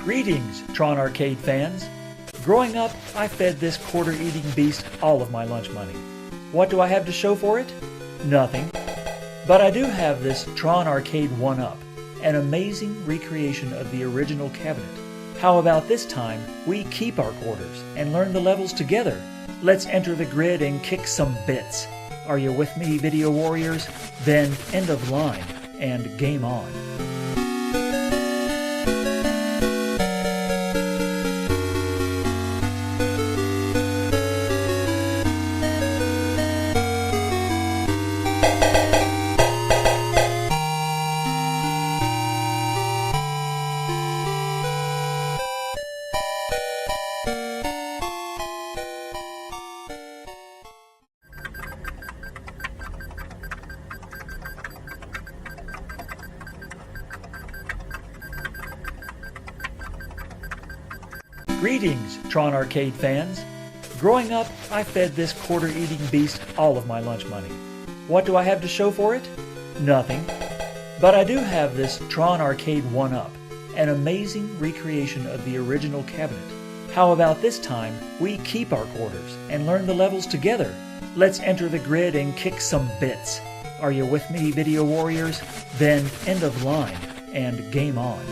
Greetings, TRON Arcade fans. Growing up, I fed this quarter-eating beast all of my lunch money. What do I have to show for it? Nothing. But I do have this TRON Arcade1Up, an amazing recreation of the original cabinet. How about this time we keep our quarters and learn the levels together? Let's enter the grid and kick some bits. Are you with me, video warriors? Then end of line and game on. Greetings, TRON Arcade fans. Growing up, I fed this quarter-eating beast all of my lunch money. What do I have to show for it? Nothing. But I do have this TRON Arcade1Up, an amazing recreation of the original cabinet. How about this time we keep our quarters and learn the levels together? Let's enter the grid and kick some bits. Are you with me, video warriors? Then end of line and game on.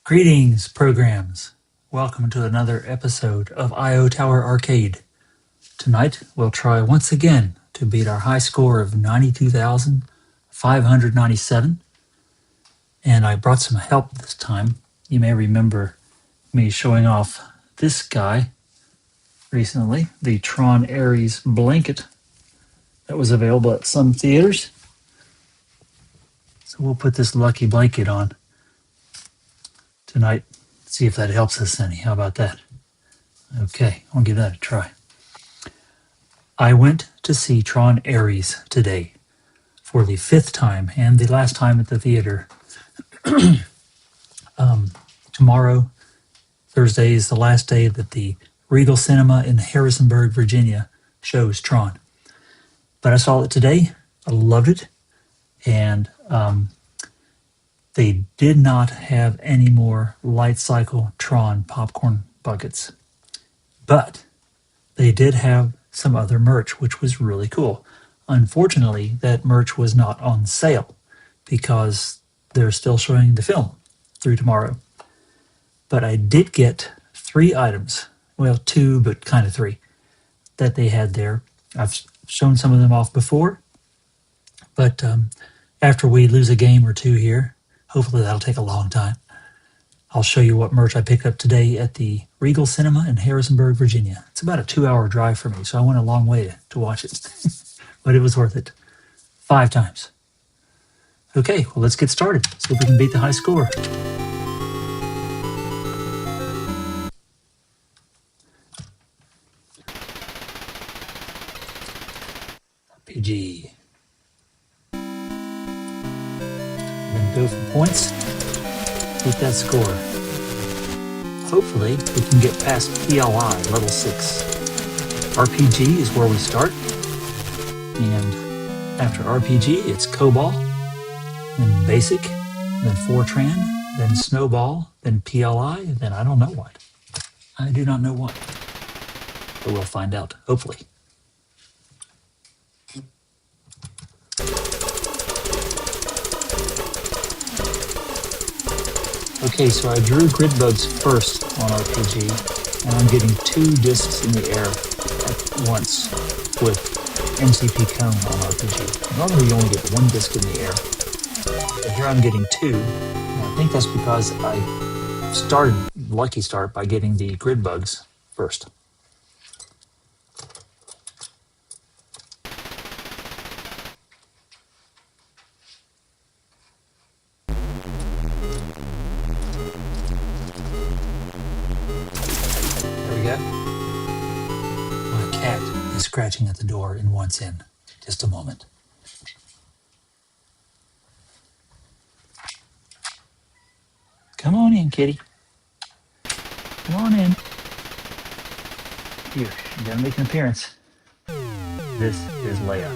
Greetings, programs. Welcome to another episode of Iotower Arcade. Tonight, we'll try once again to beat our high score of 92,597. And I brought some help this time. You may remember me showing off this guy recently, the TRON Ares blanket that was available at some theaters. So we'll put this lucky blanket on tonight, see if that helps us any. How about that? Okay, I'll give that a try. I went to see TRON Ares today for the 5th time and the last time at the theater. Tomorrow, Thursday, is the last day that the Regal Cinema in Harrisonburg, Virginia shows TRON. But I saw it today. I loved it. And they did not have any more light cycle TRON popcorn buckets, but they did have some other merch, which was really cool. Unfortunately, that merch was not on sale because they're still showing the film through tomorrow. But I did get 3 items, well, 2, but kind of 3, that they had there. I've shown some of them off before, but after we lose a game or 2 here, hopefully that'll take a long time, I'll show you what merch I picked up today at the Regal Cinema in Harrisonburg, Virginia. It's about a 2-hour drive for me, so I went a long way to watch it. But it was worth it. 5 times. Okay, well, let's get started. See if we can beat the high score. RPG. Then go for points. Beat that score. Hopefully, we can get past PLI, level 6. RPG is where we start. And after RPG, it's COBOL, then Basic, then Fortran, then Snowball, then PLI, then I don't know what. I do not know what. But we'll find out, hopefully. Okay, so I drew grid bugs first on RPG, and I'm getting 2 discs in the air at once with MCP cone on RPG. Normally you only get 1 disc in the air, but here I'm getting 2. And I think that's because I started lucky start by getting the grid bugs first. There we go. My cat scratching at the door and wants in. Just a moment. Come on in, kitty. Come on in. Here, you gotta make an appearance. This is Leia.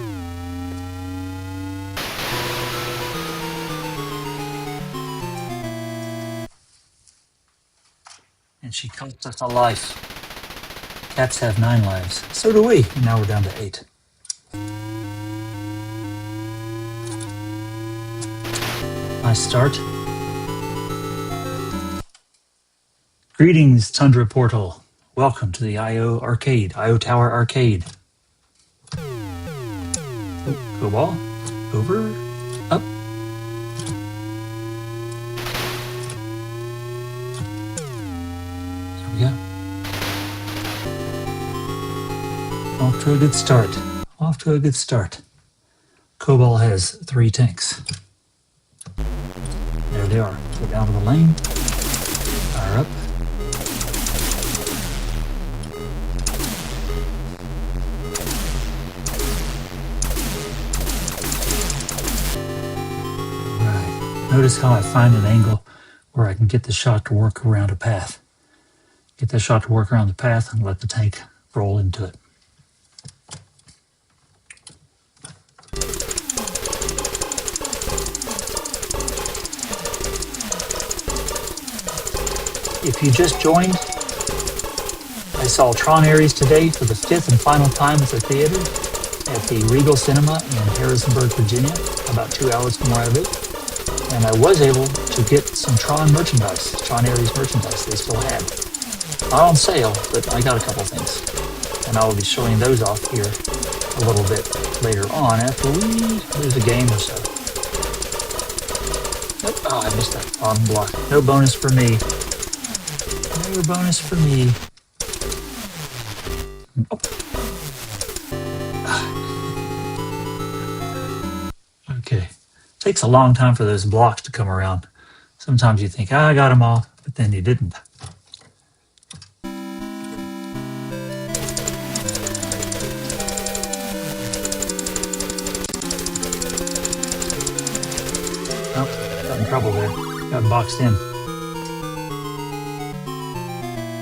And she cost us a life. Cats have 9 lives. So do we. And now we're down to 8. Nice start. Greetings, Tundra Portal. Welcome to the Iotower Arcade. Oh, go ball. Over. Up. There we go. Off to a good start. Off to a good start. Cobalt has 3 tanks. There they are. Go down to the lane. Fire up. Right. Notice how I find an angle where I can get the shot to work around a path. Get that shot to work around the path and let the tank roll into it. If you just joined, I saw Tron Ares today for the 5th and final time at the theater at the Regal Cinema in Harrisonburg, Virginia, about 2 hours from where I live. And I was able to get some Tron merchandise, Tron Ares merchandise they still had. Not on sale, but I got a couple things. And I will be showing those off here a little bit later on after we lose a game or so. Nope. Oh, I missed that bottom block. No bonus for me. No bonus for me. Oh. Okay. Takes a long time for those blocks to come around. Sometimes you think, I got them all, but then you didn't. Oh, got in trouble there. Got boxed in.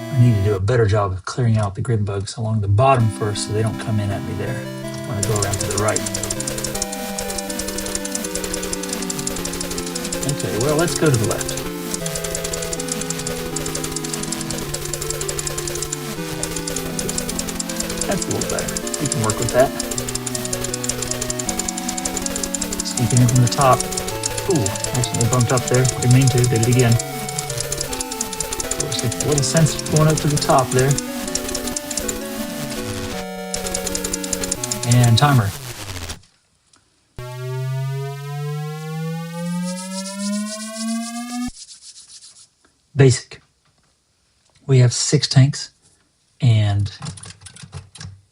I need to do a better job of clearing out the grid bugs along the bottom first so they don't come in at me there. I want to go around to the right. Okay, well, let's go to the left. That's a little better. We can work with that. Sneaking in from the top. Ooh, accidentally bumped up there. Didn't mean to. Did it again. A little sense going up to the top there. And timer. Basic. We have 6 tanks and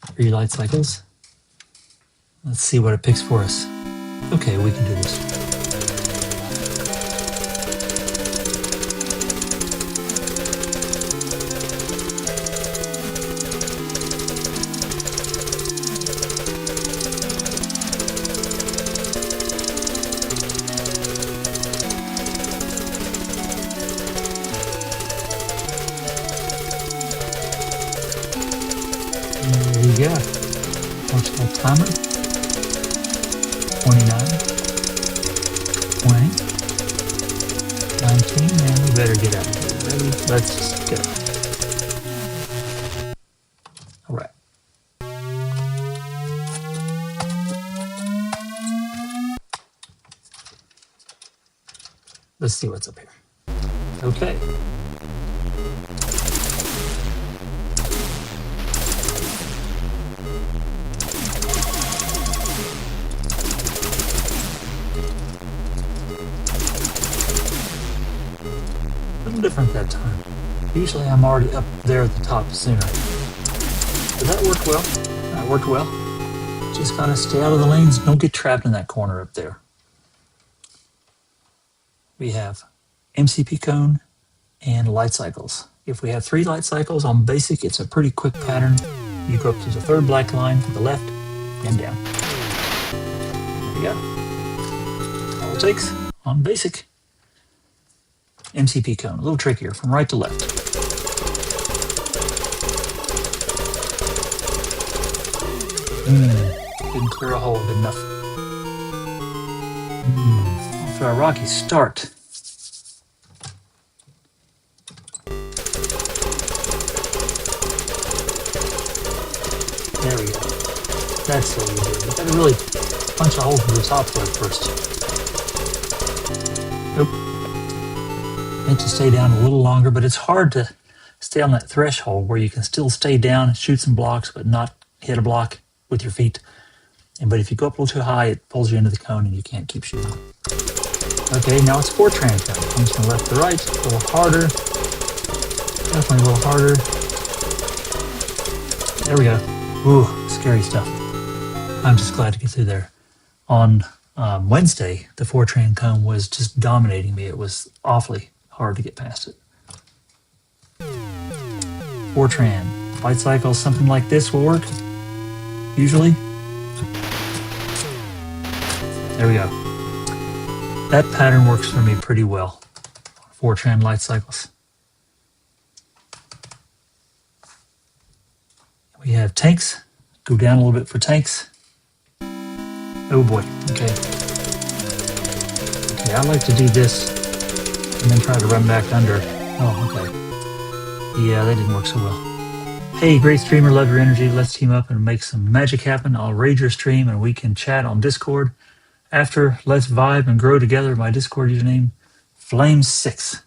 3 light cycles. Let's see what it picks for us. Okay, we can do this. Yeah, watch that timer. 29, 20, 19, and we better get out of here. Ready? Let's just go. All right. Let's see what's up here. Okay. Different that time. Usually I'm already up there at the top sooner. But that worked well. That worked well. Just gotta stay out of the lanes. Don't get trapped in that corner up there. We have MCP cone and light cycles. If we have 3 light cycles on basic, it's a pretty quick pattern. you go up to the third black line to the left and down. There we go. All it takes on basic MCP cone. A little trickier from right to left. Didn't clear a hole good enough. Off to a rocky start. There we go. That's what we do. You gotta really punch a hole through the top there first. Nope. Meant to stay down a little longer, but it's hard to stay on that threshold where you can still stay down and shoot some blocks, but not hit a block with your feet. But if you go up a little too high, it pulls you into the cone and you can't keep shooting. Okay, now it's 4-tran time. Comes from left to right, a little harder. Definitely a little harder. There we go. Ooh, scary stuff. I'm just glad to get through there. On Wednesday, the 4-tran cone was just dominating me. It was awfully hard to get past it. 4-tran. Light cycles, something like this will work, usually. There we go. That pattern works for me pretty well. 4-tran light cycles. We have tanks. Go down a little bit for tanks. Oh boy, okay. Okay, I like to do this and then try to run back under. Oh, okay. Yeah, that didn't work so well. Hey, great streamer, love your energy. Let's team up and make some magic happen. I'll raid your stream and we can chat on Discord. After, let's vibe and grow together. My Discord username, Flame6.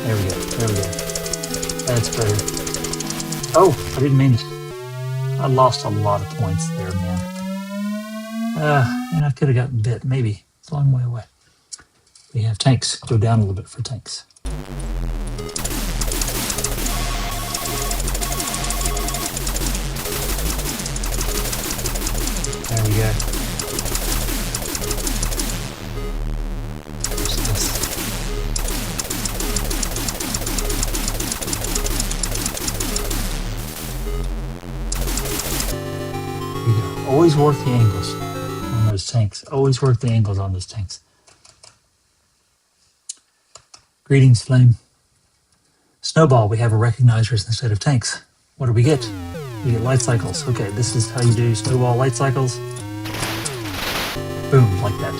There we go. There we go. That's better. Oh, I didn't mean it. I lost a lot of points there, man. And I could have gotten bit. Maybe. It's a long way away. We have tanks. Go down a little bit for tanks. There we go. There's this. There we go. Always work the angles on those tanks. Always work the angles on those tanks. Greetings, Flame. Snowball, we have a recognizers instead of tanks. What do we get? We get light cycles. Okay, this is how you do snowball light cycles. Boom, like that.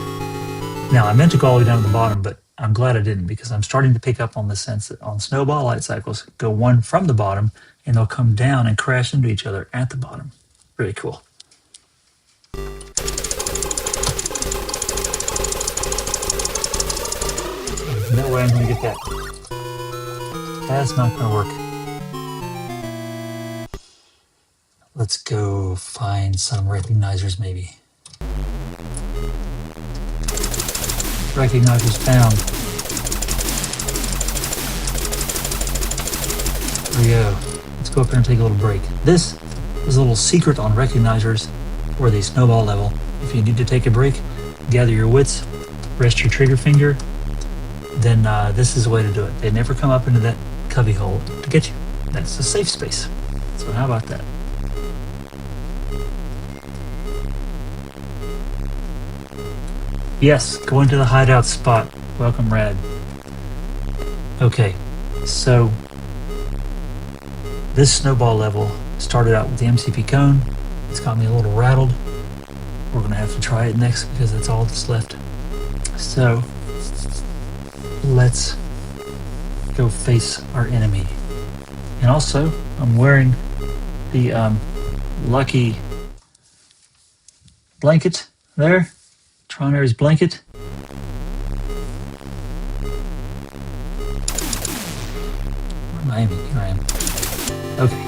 Now, I meant to go all the way down to the bottom, but I'm glad I didn't because I'm starting to pick up on the sense that on snowball light cycles, go one from the bottom and they'll come down and crash into each other at the bottom. Really cool. No way I'm going to get that. That's not going to work. Let's go find some recognizers maybe. Recognizers found. There we go. Let's go up here and take a little break. This is a little secret on recognizers for the snowball level. If you need to take a break, gather your wits, rest your trigger finger, then this is the way to do it. They never come up into that cubby hole to get you. That's a safe space. So how about that? Yes, going to the hideout spot. Welcome, Rad. Okay, so this snowball level started out with the MCP cone. It's got me a little rattled. We're going to have to try it next because that's all that's left. So let's go face our enemy. And also, I'm wearing the lucky blanket there. TRON Air's blanket. Where am I aiming? Here I am. Okay.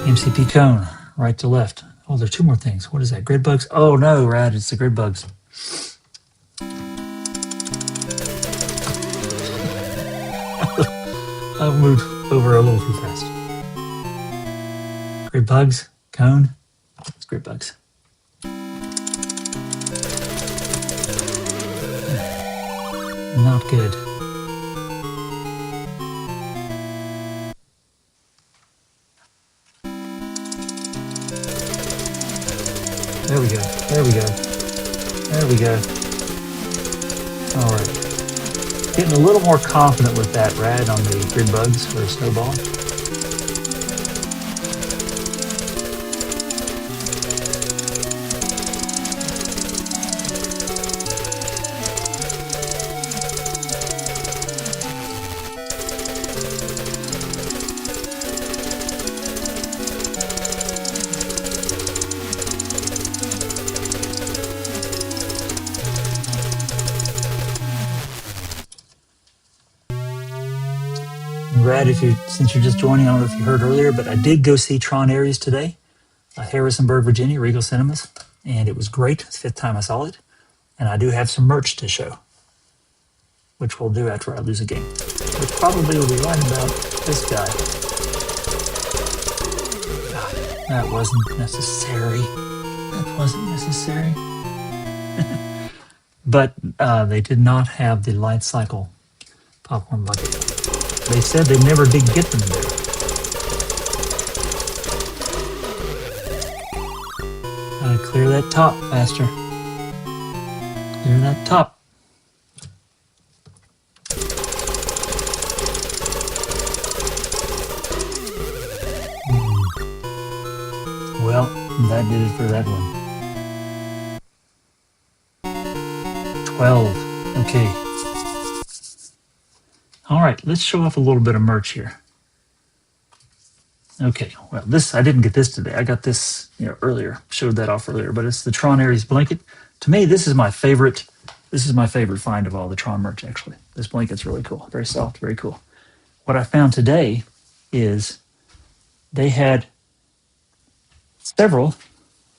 MCP cone, right to left. Oh, there are two more things. What is that? Grid bugs? Oh no, Rad, it's the grid bugs. I've moved over a little too fast. Grid bugs, cone, it's grid bugs. Not good. There we go. There we go. There we go. All right. Getting a little more confident with that rad on the grid bugs for a snowball. Brad, since you're just joining, I don't know if you heard earlier, but I did go see Tron Ares today, Harrisonburg, Virginia, Regal Cinemas, and it was great. It's the 5th time I saw it, and I do have some merch to show, which we'll do after I lose a game. Which probably will be right about this guy. God, that wasn't necessary. That wasn't necessary. But they did not have the light cycle popcorn bucket. They said they never did get them there. Gotta clear that top faster. Clear that top. Well, that did it for that one. 12. Okay. All right, let's show off a little bit of merch here. Okay, well, I didn't get this today. I got this earlier. Showed that off earlier, but it's the Tron Ares blanket. To me, this is my favorite. This is my favorite find of all the Tron merch, actually. This blanket's really cool. Very soft, very cool. What I found today is they had several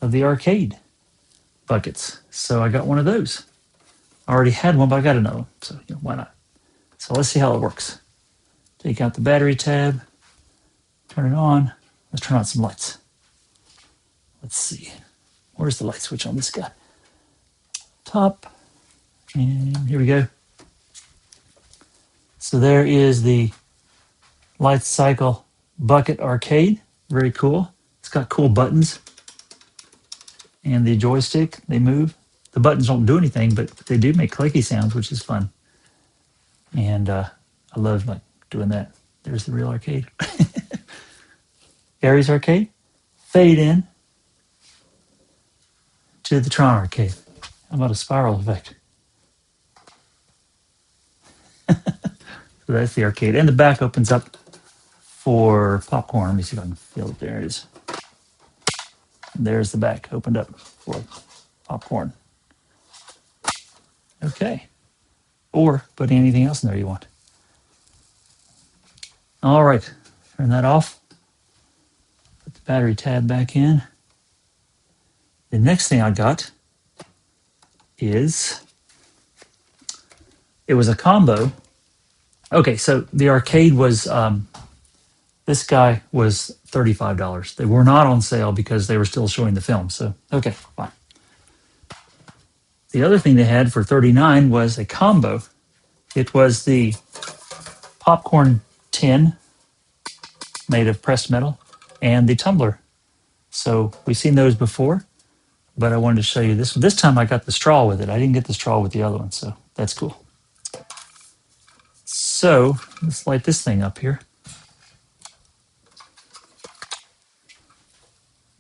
of the arcade buckets. So I got one of those. I already had one, but I got another one. So why not? So let's see how it works. Take out the battery tab, turn it on. Let's turn on some lights. Let's see. Where's the light switch on this guy? Top. And here we go. So there is the Light Cycle Bucket Arcade. Very cool. It's got cool buttons. And the joystick, they move. The buttons don't do anything, but they do make clicky sounds, which is fun. And I love doing that. There's the real arcade. Ares Arcade. Fade in to the Tron Arcade. How about a spiral effect? So that's the arcade. And the back opens up for popcorn. Let me see if I can feel it. There it is. And there's the back opened up for popcorn. Okay. Or put anything else in there you want. All right. Turn that off. Put the battery tab back in. The next thing I got is, it was a combo. Okay, so the arcade was, this guy was $35. They were not on sale because they were still showing the film. So, okay, fine. The other thing they had for $39 was a combo. It was the popcorn tin made of pressed metal and the tumbler. So we've seen those before, but I wanted to show you this. This time I got the straw with it. I didn't get the straw with the other one, so that's cool. So let's light this thing up here.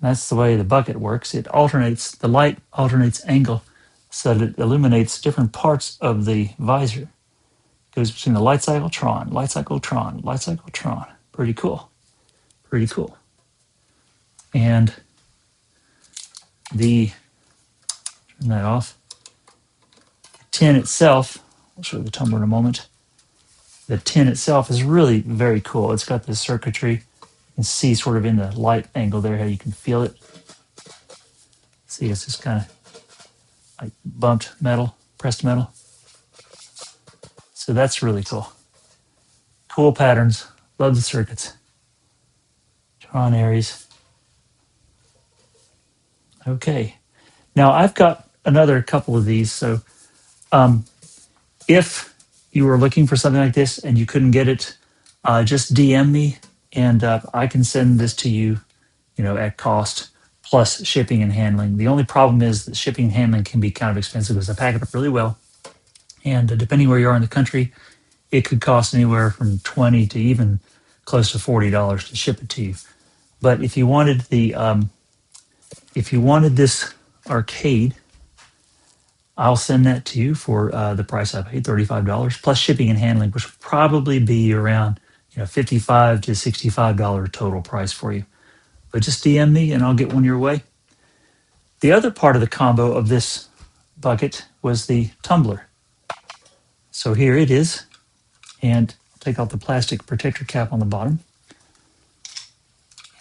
That's the way the bucket works. It alternates, the light alternates angle so that it illuminates different parts of the visor. It goes between the light cycle, Tron, light cycle, Tron, light cycle, Tron. Pretty cool. Pretty cool. And turn that off. The tin itself, I'll show you the tumbler in a moment. The tin itself is really very cool. It's got this circuitry. You can see sort of in the light angle there how you can feel it. See, it's just kind of like bumped metal, pressed metal. So that's really cool. Cool patterns. Love the circuits. Tron Ares. Okay. Now I've got another couple of these. So if you were looking for something like this and you couldn't get it, just DM me and I can send this to you, at cost plus shipping and handling. The only problem is that shipping and handling can be kind of expensive because I pack it up really well. And depending where you are in the country, it could cost anywhere from $20 to even close to $40 to ship it to you. But if you wanted this arcade, I'll send that to you for the price I paid, $35 plus shipping and handling, which would probably be around $55 to $65 total price for you. But just DM me and I'll get one your way. The other part of the combo of this bucket was the tumbler. So here it is, and I'll take off the plastic protector cap on the bottom.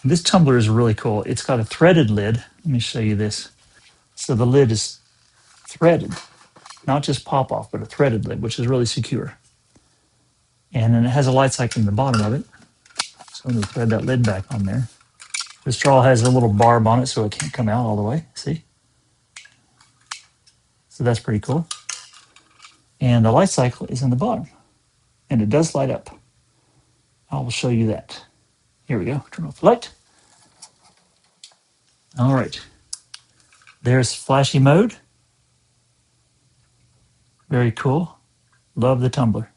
And this tumbler is really cool. It's got a threaded lid. Let me show you this. So the lid is threaded, not just pop off, but a threaded lid, which is really secure. And then it has a light cycle in the bottom of it. So I'm going to thread that lid back on there. The straw has a little barb on it so it can't come out all the way. See? So that's pretty cool. And the light cycle is in the bottom. And it does light up. I will show you that. Here we go. Turn off the light. All right. There's flashy mode. Very cool. Love the tumbler.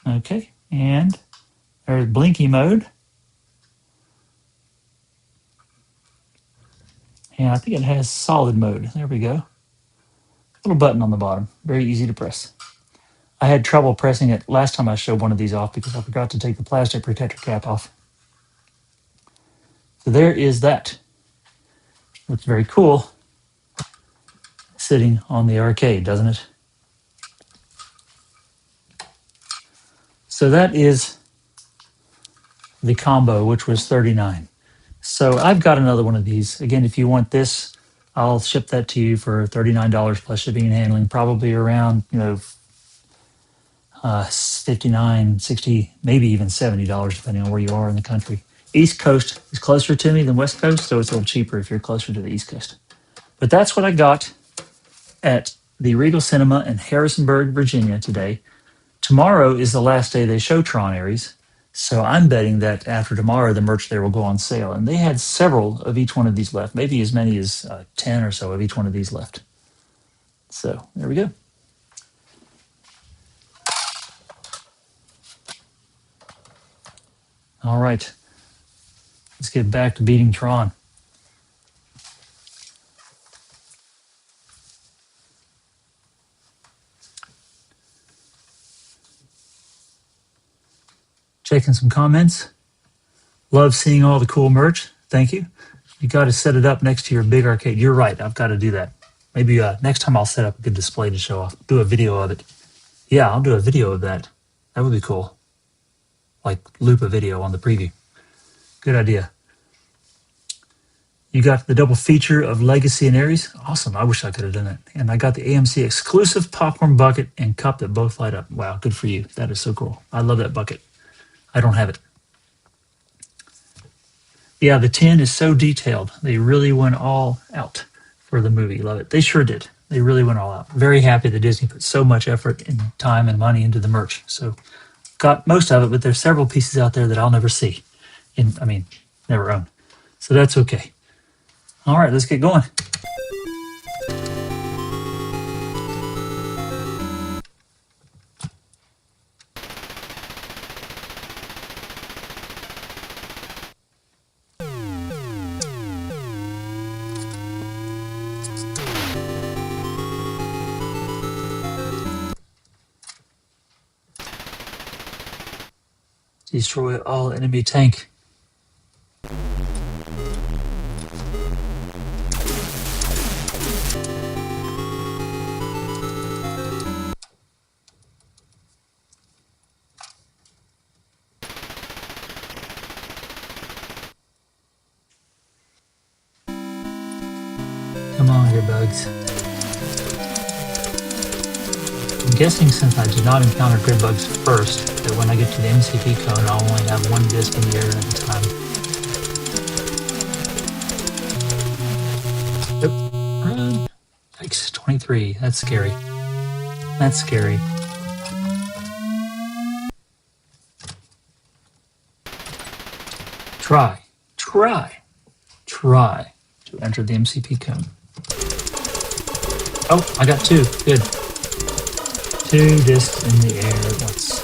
Okay. And there's blinky mode. And I think it has solid mode. There we go. Little button on the bottom. Very easy to press. I had trouble pressing it last time I showed one of these off because I forgot to take the plastic protector cap off. So there is that. Looks very cool sitting on the arcade, doesn't it? So that is the combo, which was $39. So I've got another one of these. Again, if you want this, I'll ship that to you for $39 plus shipping and handling, probably around, 59, 60, maybe even $70, depending on where you are in the country. East Coast is closer to me than West Coast, so it's a little cheaper if you're closer to the East Coast. But that's what I got at the Regal Cinema in Harrisonburg, Virginia today. Tomorrow is the last day they show TRON Aries, so I'm betting that after tomorrow the merch there will go on sale. And they had several of each one of these left, maybe as many as 10 or so of each one of these left. So there we go. All right, let's get back to beating TRON. Checking some comments. Love seeing all the cool merch. Thank you. You got to set it up next to your big arcade. You're right. I've got to do that. Maybe next time I'll set up a good display to show off. Do a video of it. Yeah, I'll do a video of that. That would be cool. Like loop a video on the preview. Good idea. You got the double feature of Legacy and Aries. Awesome. I wish I could have done that. And I got the AMC exclusive popcorn bucket and cup that both light up. Wow, good for you. That is so cool. I love that bucket. I don't have it. Yeah, the tin is so detailed. They really went all out for the movie. Love it. They sure did. They really went all out. Very happy that Disney put so much effort and time and money into the merch. So got most of it, but there's several pieces out there that I'll never see. Never own. So that's okay. All right, let's get going. Destroy all enemy tank. Come on here, bugs. I'm guessing since I did not encounter grid bugs first, that when I get to the MCP cone, I'll only have one disc in the air at a time. Nope. Run. Yikes, 23. That's scary. That's scary. Try to enter the MCP cone. Oh, I got 2. Good. 2 discs in the air at once.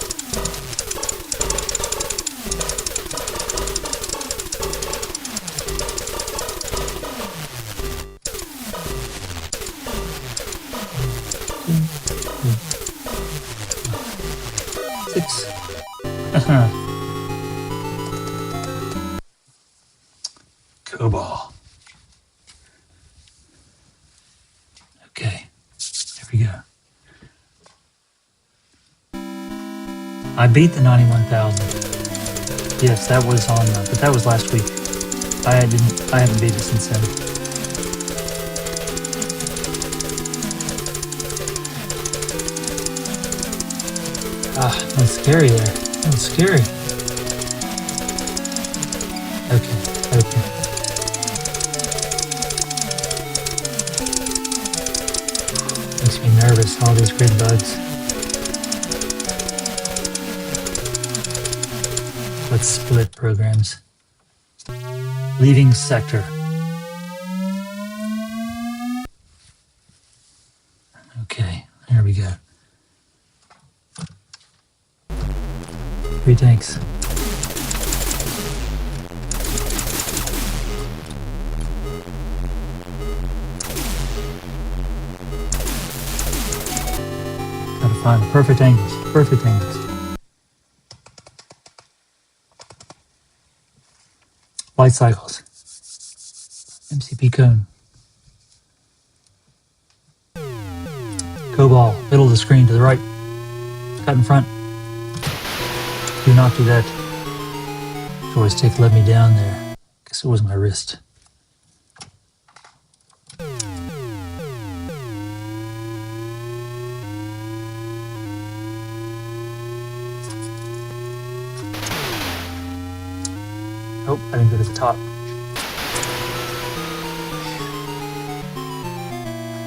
Six. Cobalt. Okay, there we go. I beat the 91,000. Yes, that was on, but that was last week. I haven't beat it since then. Ah, that was scary there. That was scary. Okay. Makes me nervous, all these grid bugs. Let's split programs. Leaving sector. Okay, there we go. 3 tanks. Gotta find the perfect angles. Perfect angles. Light cycles. MCP cone. Cobalt. Middle of the screen to the right. Cut in front. Do not do that. Joystick let me down there. Guess it was my wrist. Oh, I didn't go to the top.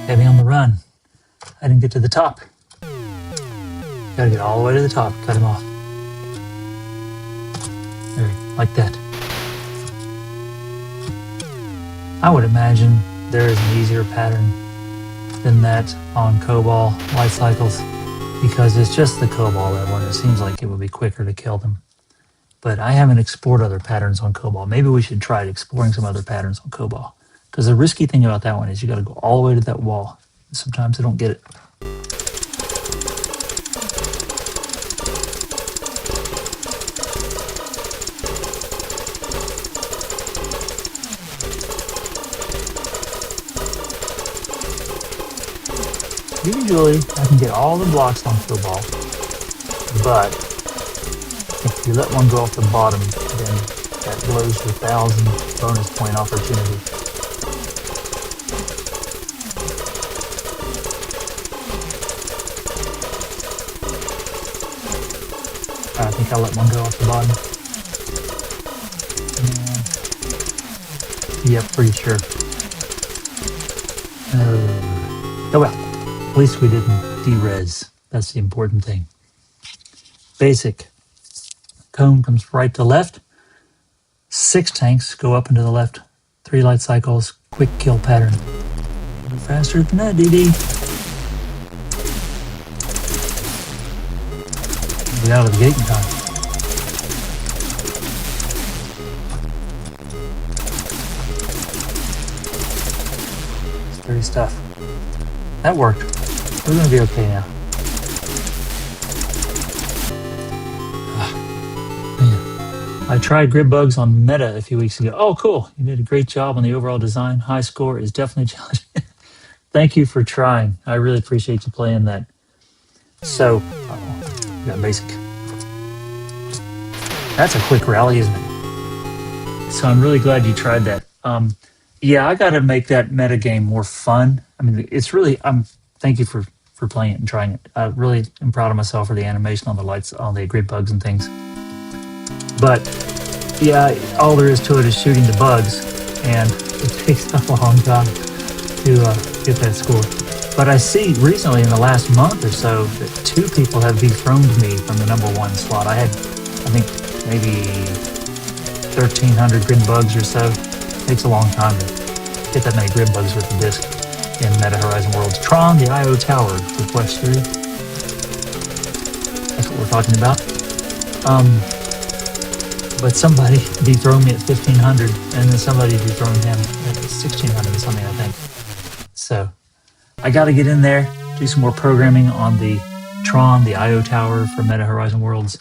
Had me on the run. I didn't get to the top. Gotta get all the way to the top. Cut him off. There, like that. I would imagine there is an easier pattern than that on Cobalt light cycles because it's just the Cobalt level and it seems like it would be quicker to kill them. But I haven't explored other patterns on Cobalt. Maybe we should try exploring some other patterns on Cobalt. Because the risky thing about that one is you got to go all the way to that wall. Sometimes I don't get it. Usually I can get all the blocks on Cobalt, but if you let one go off the bottom, then that blows your 1,000 bonus point opportunity. I think I let one go off the bottom. Yeah, pretty sure. Oh well, at least we didn't de-res. That's the important thing. Basic. Cone comes right to left. 6 tanks go up and to the left. 3 light cycles. Quick kill pattern. A little faster than that, DD. Get out of the gate in time. Scary stuff. That worked. We're going to be okay now. I tried grid bugs on Meta a few weeks ago. Oh, cool. You did a great job on the overall design. High score is definitely challenging. Thank you for trying. I really appreciate you playing that. So, we got basic. That's a quick rally, isn't it? So I'm really glad you tried that. Yeah, I got to make that meta game more fun. I mean, it's really, thank you for playing it and trying it. I really am proud of myself for the animation on the lights, on the grid bugs and things. But yeah, all there is to it is shooting the bugs, and it takes a long time to get that score. But I see recently in the last month or so that 2 people have dethroned me from the #1 slot. I had, I think, maybe 1,300 grid bugs or so. It takes a long time to get that many grid bugs with the disc in Meta Horizon Worlds. Tron, the Iotower request 3. That's what we're talking about. But somebody dethroned me at 1,500, and then somebody dethroned him at 1,600 or something, I think. So I got to get in there, do some more programming on the TRON, the Iotower for Meta Horizon Worlds.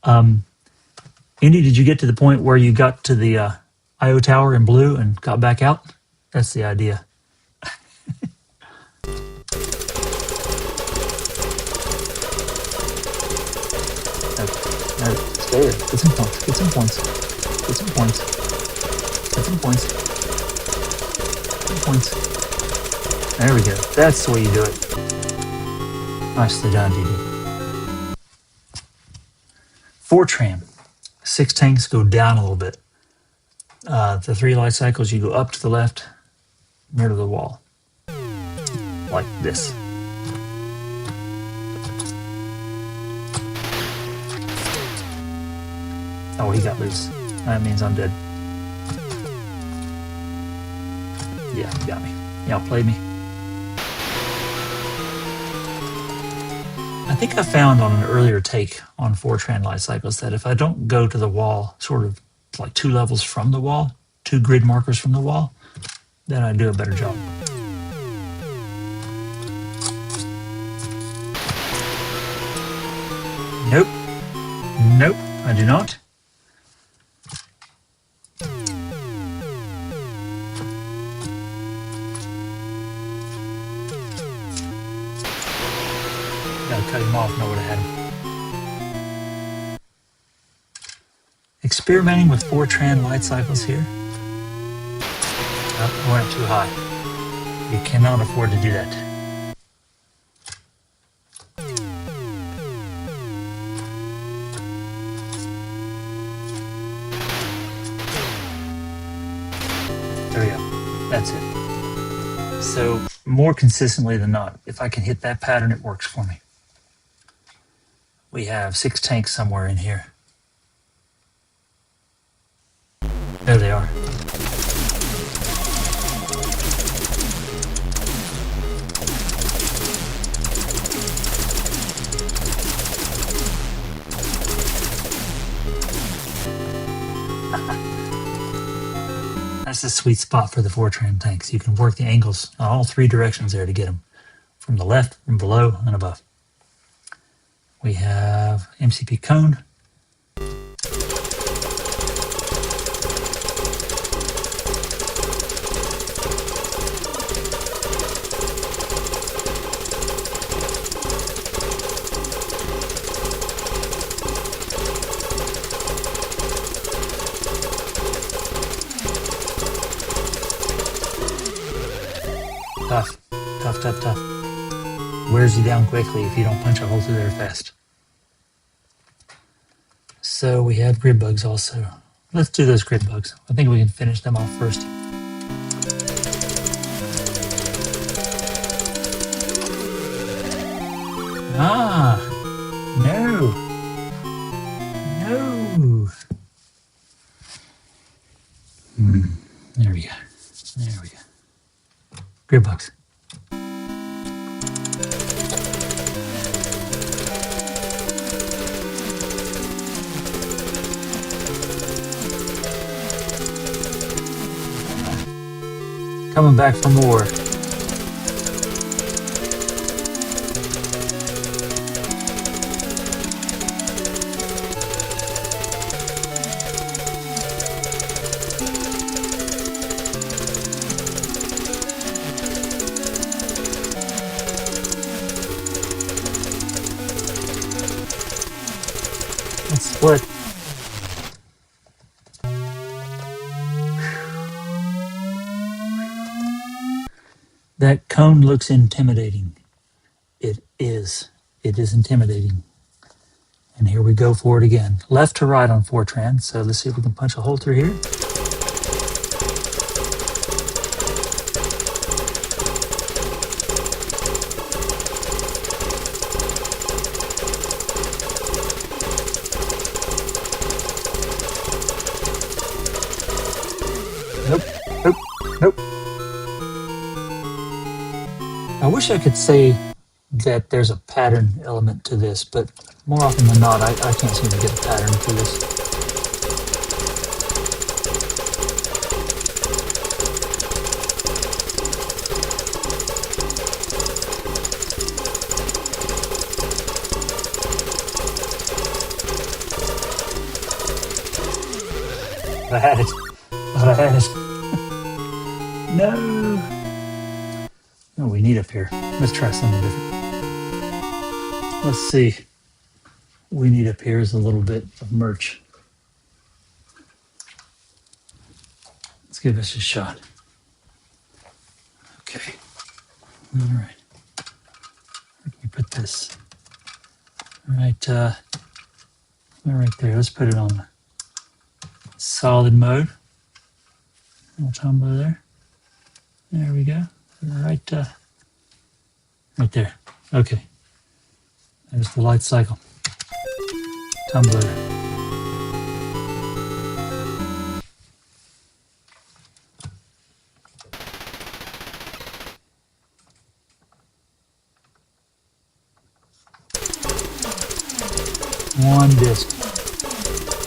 Indy, did you get to the point where you got to the Iotower in blue and got back out? That's the idea. No, stay there. Get some points. Get some points. Get some points. Get some points. Get some points. There we go. That's the way you do it. Nicely done, DD. Fortran. 6 tanks go down a little bit. The 3 light cycles, you go up to the left, near to the wall. Like this. Oh, he got loose. That means I'm dead. Yeah, he got me. He outplayed me. I think I found on an earlier take on Fortran light cycles that if I don't go to the wall sort of like 2 levels from the wall, 2 grid markers from the wall, then I do a better job. Nope. Nope, I do not. Gotta cut him off, know what I had him. Experimenting with Fortran light cycles here. Oh, I went too high. You cannot afford to do that. There we go. That's it. So more consistently than not, if I can hit that pattern, it works for me. We have 6 tanks somewhere in here. There they are. That's the sweet spot for the Fortran tanks. You can work the angles on all 3 directions there to get them. From the left, from below, and above. We have MCP cone. Tough, tough, tough, tough. Wears you down quickly if you don't punch a hole through there fast. So we have grid bugs also. Let's do those grid bugs. I think we can finish them off first. Ah, no, no. There we go. There we go. Grid bugs. Coming back for more. Let's split. That cone looks intimidating. It is. It is intimidating. And here we go for it again. Left to right on Fortran. So let's see if we can punch a hole through here. wish I could say that there's a pattern element to this, but more often than not, I can't seem to get a pattern to this. I had it. Thought I had it. No. Oh, we need up here. Let's try something different. Let's see. We need up here is a little bit of merch. Let's give this a shot. Okay. All right. Where can we put this? All right. Right there. Let's put it on solid mode. Little tumbler there. There we go. Right there. Okay. There's the light cycle. Tumbler. One disc.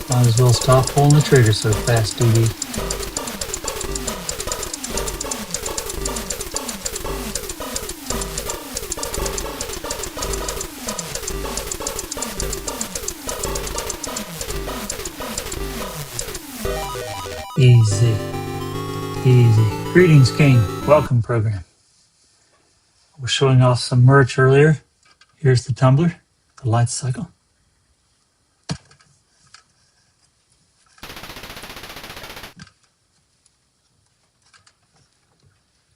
Might as well stop pulling the trigger so fast, DD. Easy. Easy. Greetings, King. Welcome, program. We're showing off some merch earlier. Here's the tumbler, the light cycle.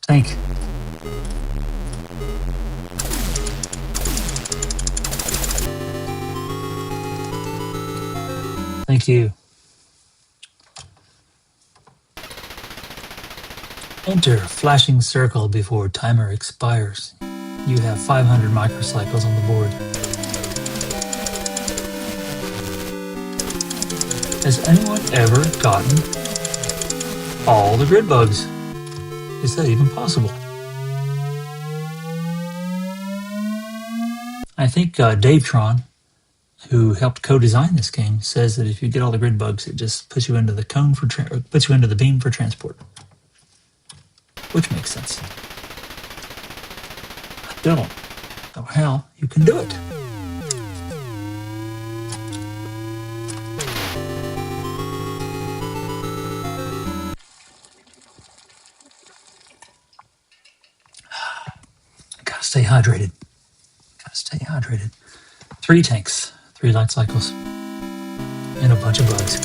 Tank. Thank you. Enter flashing circle before timer expires. You have 500 microcycles on the board. Has anyone ever gotten all the grid bugs? Is that even possible? I think Dave TRON, who helped co-design this game, says that if you get all the grid bugs, it just puts you into the cone for puts you into the beam for transport, which makes sense. I don't know how you can do it. Gotta stay hydrated. Gotta stay hydrated. 3 tanks, 3 light cycles, and a bunch of bugs.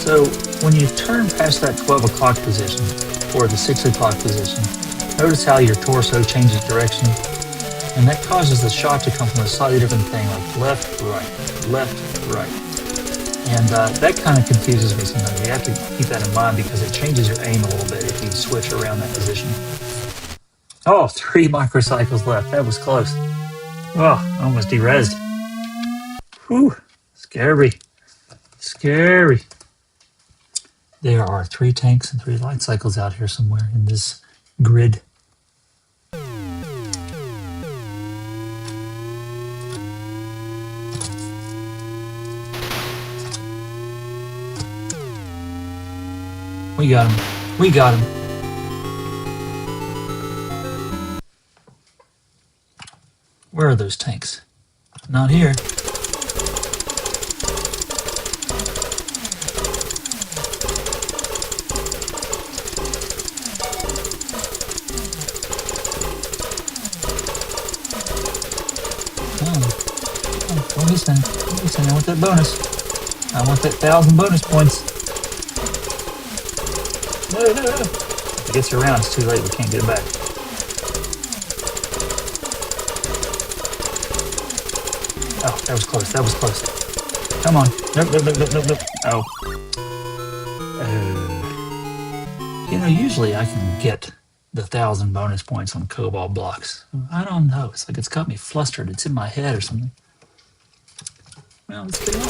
So when you turn past that 12 o'clock position or the 6 o'clock position, notice how your torso changes direction, and that causes the shot to come from a slightly different thing, like left, right. And that kind of confuses me sometimes. You have to keep that in mind because it changes your aim a little bit if you switch around that position. Oh, 3 microcycles left. That was close. Oh, almost derezzed. Whew, scary. Scary. There are 3 tanks and 3 light cycles out here somewhere in this grid. We got him. We got him. Where are those tanks? Not here. What is that? I want that bonus. I want that 1,000 bonus points. No. If it gets around, it's too late. We can't get it back. Oh, that was close. That was close. Come on. Nope. Oh. You know, usually I can get the 1,000 bonus points on cobalt blocks. I don't know. It's like it's got me flustered. It's in my head or something. Well, let's get it on.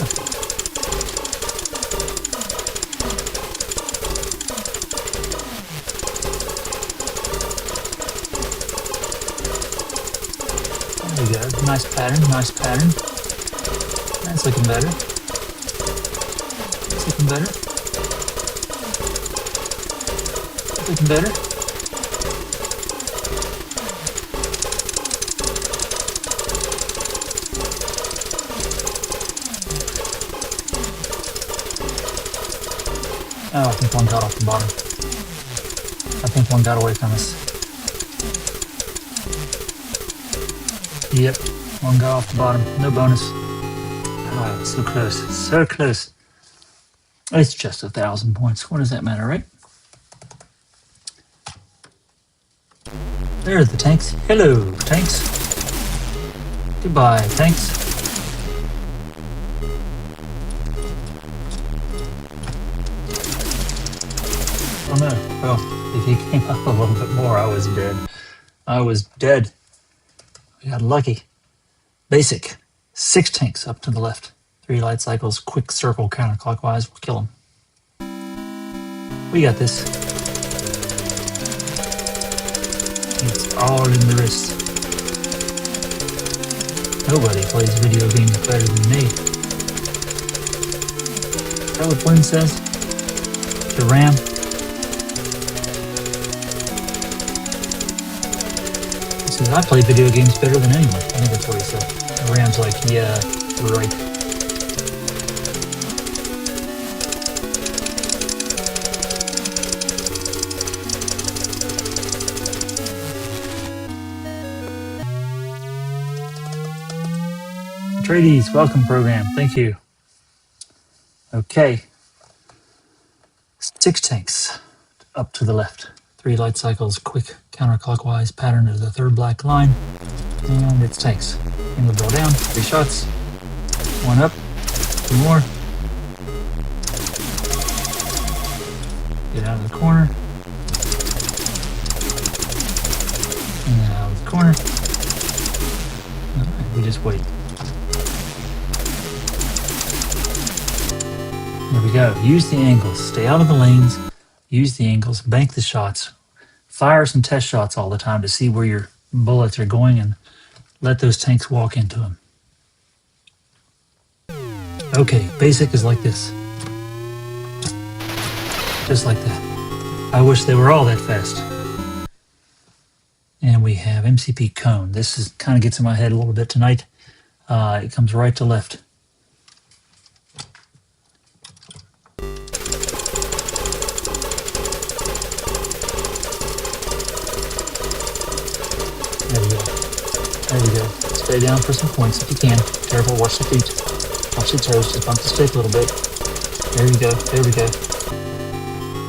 There we go. Nice pattern, nice pattern. That's looking better. That's looking better. That's looking better. Oh, I think one got off the bottom. I think one got away from us. Yep, one got off the bottom. No bonus. Oh, so close. So close. It's just 1,000 points. What does that matter, right? There are the tanks. Hello, tanks. Goodbye, tanks. Oh no. Well, if he came up a little bit more, I was dead. I was dead. We got lucky. Basic. 6 tanks up to the left. 3 light cycles, quick circle counterclockwise. We'll kill them. We got this. It's all in the wrist. Nobody plays video games better than me. Is that what Flynn says? The RAM? He says, I play video games better than anyone. I think that's what he said. The RAM's like, yeah, you're right. Trades, welcome program. Thank you. Okay. 6 tanks up to the left. 3 light cycles, quick counterclockwise pattern to the 3rd black line. And it's tanks. Angle draw down, 3 shots. 1 up, 2 more. Get out of the corner. And then out of the corner. Alright, we just wait. There we go. Use the angles. Stay out of the lanes. Use the angles. Bank the shots. Fire some test shots all the time to see where your bullets are going and let those tanks walk into them. Okay, basic is like this. Just like that. I wish they were all that fast. And we have MCP cone. This is kind of gets in my head a little bit tonight. It comes right to left. There we go. There we go. Stay down for some points if you can. Careful, watch the feet. Watch the toes, just bump the stick a little bit. There you go, there we go.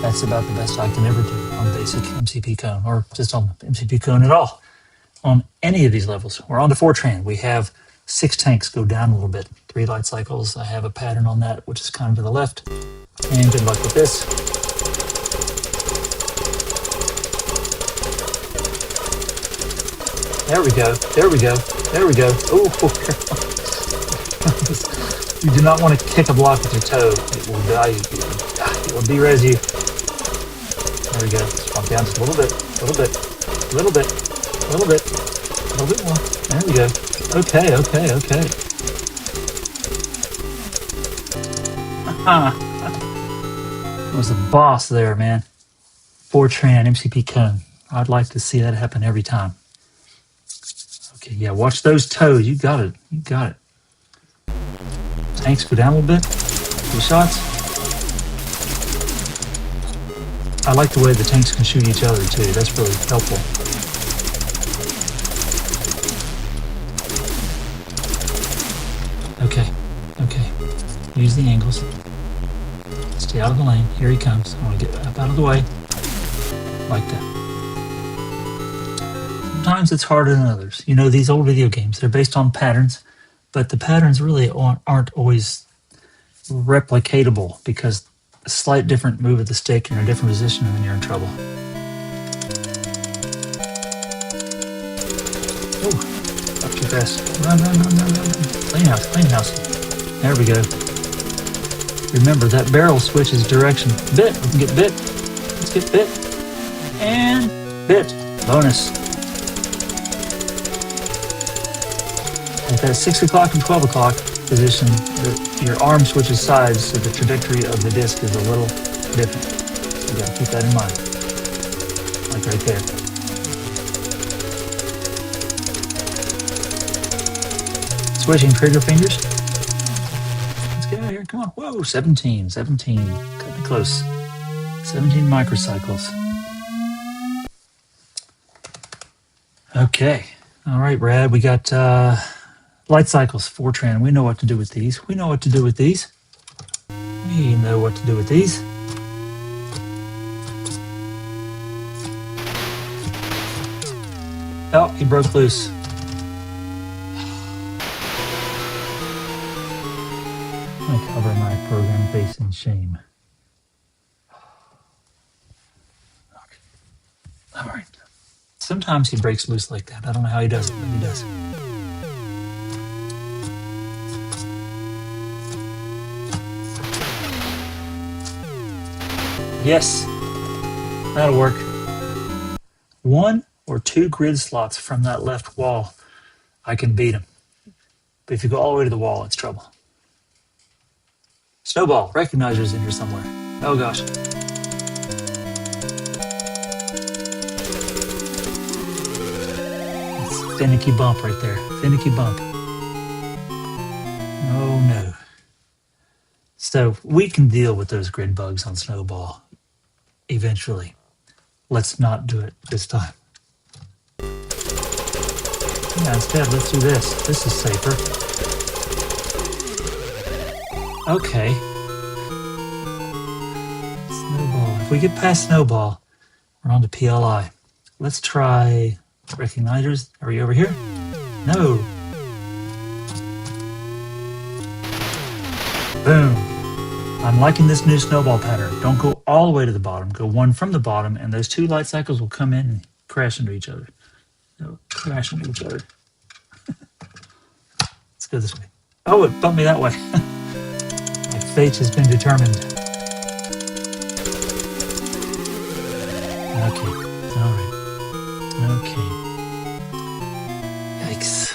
That's about the best I can ever do on basic MCP cone, or just on MCP cone at all. On any of these levels. We're on to Fortran. We have 6 tanks go down a little bit. 3 light cycles. I have a pattern on that, which is kind of to the left. And good luck with this. There we go. There we go. There we go. Oh, you do not want to kick a block with your toe. It will die. It will derez you. There we go. Let's bump down just a little bit. A little bit. A little bit. A little bit. A little bit more. There we go. Okay. Okay. Okay. It was the boss there, man. Fortran MCP cone. I'd like to see that happen every time. Okay, yeah, watch those toes. You got it. You got it. Tanks go down a little bit. 2 shots. I like the way the tanks can shoot each other too. That's really helpful. Okay. Okay. Use the angles. Stay out of the lane. Here he comes. I want to get up out of the way. Like that. Sometimes it's harder than others. You know, these old video games, they're based on patterns, but the patterns really aren't always replicatable because a slight different move of the stick in a different position and then you're in trouble. Oh, up too fast. Run, run, run, run, run, run. Clean house, clean house. There we go. Remember, that barrel switches direction. Bit. We can get bit. Let's get bit. And bit. Bonus. At that 6 o'clock and 12 o'clock position, your arm switches sides, so the trajectory of the disc is a little different. So you gotta keep that in mind. Like right there. Switching trigger fingers. Let's get out of here. Come on. Whoa, 17. Cutting it close. 17 microcycles. Okay. All right, Brad. We got light cycles, Fortran. We know what to do with these. We know what to do with these. Oh, he broke loose. I cover my program face in shame. All right. Sometimes he breaks loose like that. I don't know how he does it, but he does. Yes, that'll work. 1 or 2 grid slots from that left wall, I can beat him. But if you go all the way to the wall, it's trouble. Snowball, recognizer's in here somewhere. Oh gosh. It's finicky bump right there. Finicky bump. Oh no. So we can deal with those grid bugs on Snowball eventually. Let's not do it this time. Yeah, instead, let's do this. This is safer. Okay. Snowball. If we get past Snowball, we're on to PLI. Let's try recognizers. Are we over here? No. Boom. I'm liking this new snowball pattern. Don't go all the way to the bottom. Go 1 from the bottom, and those 2 light cycles will come in and crash into each other. No, crash into each other. Let's go this way. Oh, it bumped me that way. My fate has been determined. Okay. All right. Okay. Yikes.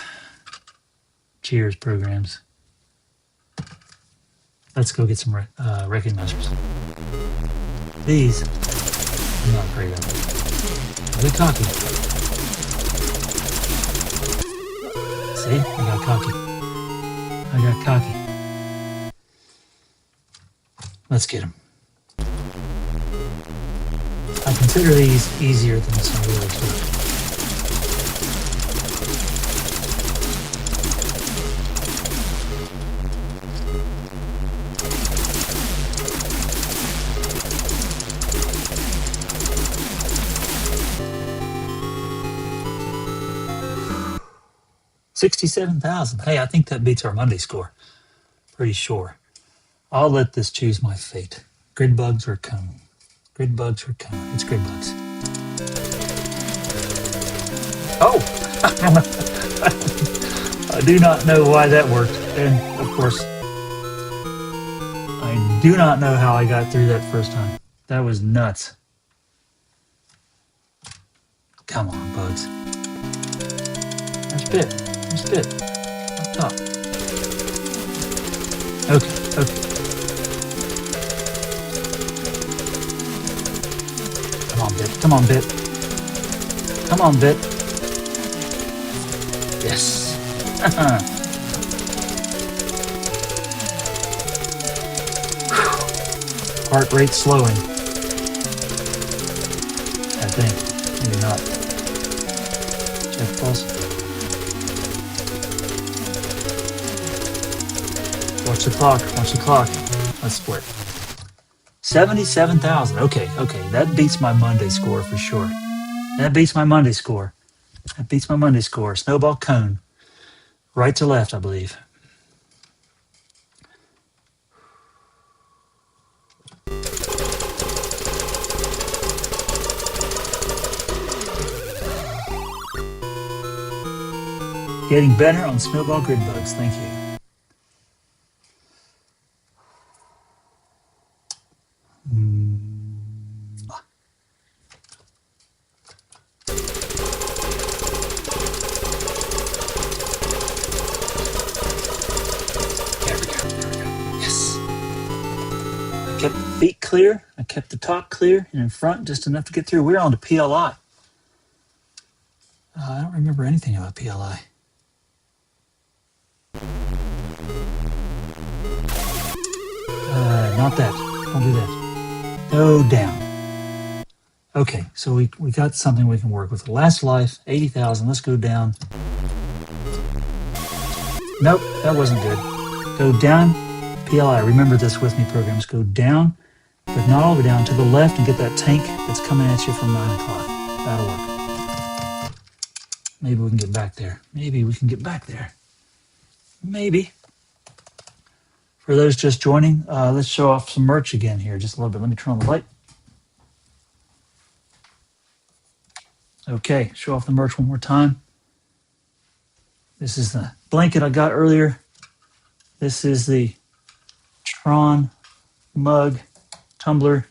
Cheers, programs. Let's go get some recognizers. These, I'm not afraid of. Are they cocky? See, I got cocky. Let's get them. I consider these easier than some of the other two. $67,000. Hey, I think that beats our Monday score. Pretty sure. I'll let this choose my fate. Grid bugs or cone. Grid bugs or cone. It's grid bugs. Oh! I do not know why that worked. And, of course, I do not know how I got through that first time. That was nuts. Come on, bugs. There's bit. There's bit. Up top. Okay. Come on, bit. Yes. Heart rate slowing. I think. Maybe not. Check pulse. Watch the clock. Let's split. 77,000. Okay. That beats my Monday score for sure. Snowball cone. Right to left, I believe. Getting better on snowball grid bugs. Thank you. kept the feet clear. I kept the top clear, and in front just enough to get through. We're on to PLI. I don't remember anything about PLI. Not that. Don't do that. Go down. Okay, so we got something we can work with. Last life, 80,000. Let's go down. Nope, that wasn't good. Go down. PLI. Remember this with me, programs. Go down, but not all the way down, to the left and get that tank that's coming at you from 9 o'clock. That'll work. Maybe we can get back there. Maybe we can get back there. Maybe. For those just joining, let's show off some merch again here. Just a little bit. Let me turn on the light. Okay, show off the merch one more time. This is the blanket I got earlier. This is the TRON mug, tumbler,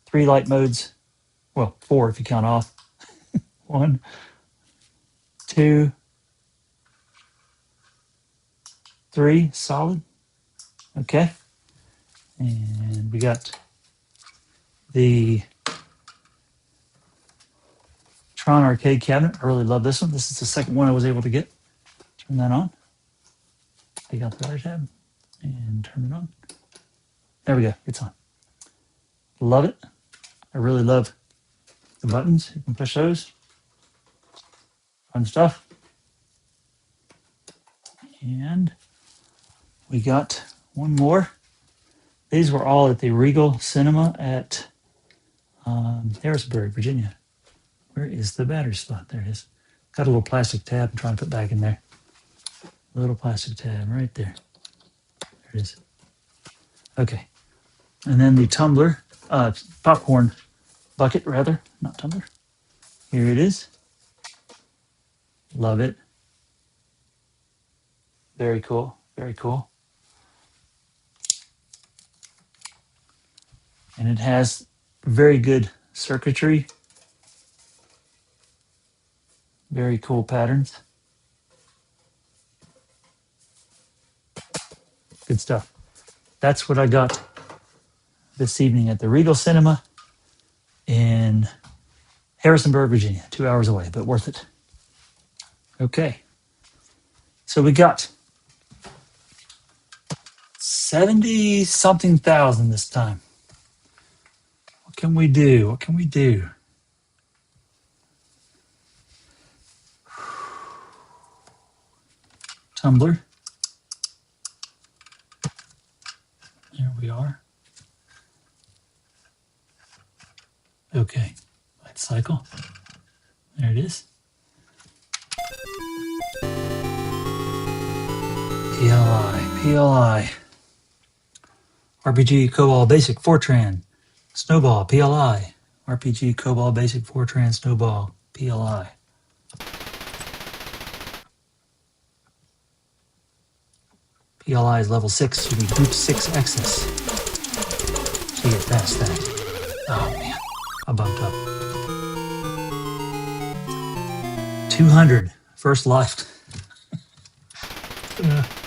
3 light modes. Well, 4 if you count off. 1, 2, 3, solid. Okay. And we got the TRON Arcade cabinet. I really love this one. This is the second one I was able to get. Turn that on. Take out the other tab and turn it on. There we go. It's on. Love it. I really love the buttons. You can push those. Fun stuff. And we got one more. These were all at the Regal Cinema at Harrisburg, Virginia. Where is the battery spot? There it is. Got a little plastic tab I'm trying to put back in there. A little plastic tab right there. There it is. Okay. And then the tumbler, popcorn bucket rather, not tumbler. Here it is. Love it. Very cool. Very cool. And it has very good circuitry. Very cool patterns. Good stuff. That's what I got this evening at the Regal Cinema in Harrisonburg, Virginia. 2 hours away, but worth it. Okay. So we got 70-something thousand this time. What can we do? What can we do? Tumbler. There we are. Okay. Light cycle. There it is. PLI. RPG COBOL Basic Fortran. Snowball, PLI. RPG COBOL Basic Fortran Snowball, PLI. PLI is level 6, should be group 6 access. So you get past that. Oh man, I bumped up. 200, first life.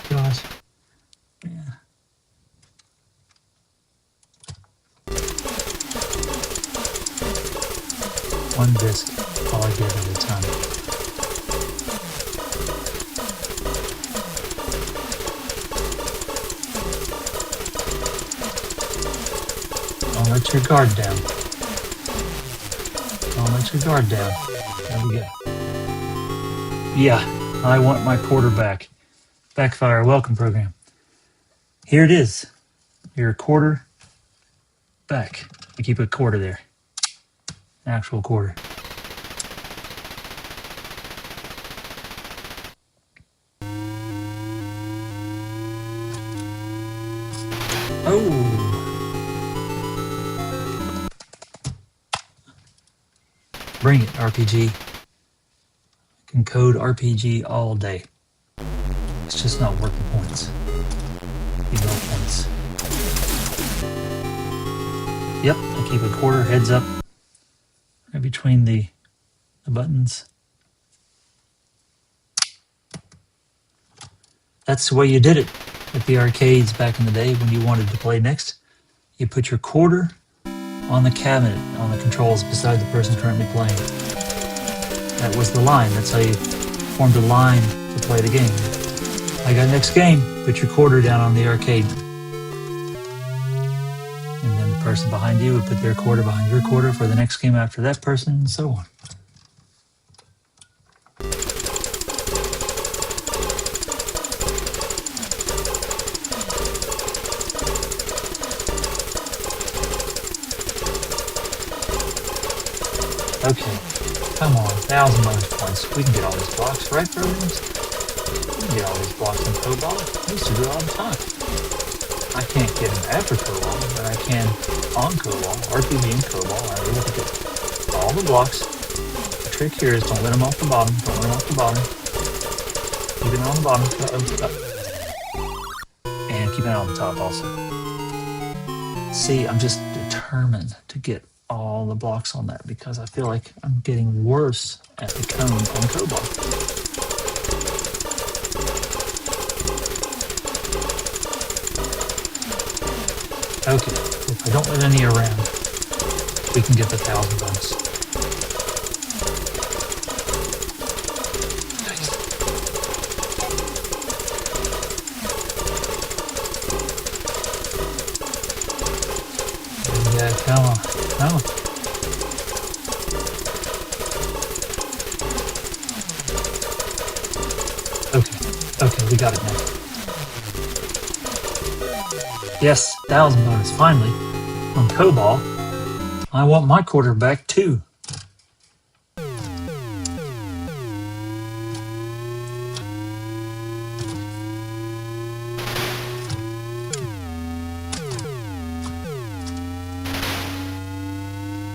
Gosh. Yeah. One disc, all I get at a time. Don't let your guard down. Don't let your guard down. There we go. Yeah, I want my quarter back. Backfire welcome program. Here it is. Your quarter back. You keep a quarter there. Actual quarter. Oh. Bring it, RPG. I can code RPG all day. It's just not worth the points. You know points. Yep, I keep a quarter heads up right between the buttons. That's the way you did it at the arcades back in the day when you wanted to play next. You put your quarter on the cabinet on the controls beside the person currently playing. That was the line. That's how you formed a line to play the game. I got next game. Put your quarter down on the arcade. And then the person behind you would put their quarter behind your quarter for the next game after that person, and so on. Okay, come on, 1,000 bonus points. We can get all these blocks, right, programs? We can get all these blocks in COBOL. We used to do it all the time. I can't get them after COBOL, but I can on COBOL, RPG and COBOL. I'm able to get all the blocks. The trick here is don't let them off the bottom. Don't let them off the bottom. Keep it on the bottom. And keep it on the top also. See, I'm just determined to get all the blocks on that because I feel like I'm getting worse at the cone on COBOL. Okay, if I don't let any around, we can get the 1,000 bonus. Nice. Yeah, come on. No. Okay, we got it now. Yes, 1,000 bonus, finally. On COBOL, I want my quarter back too. There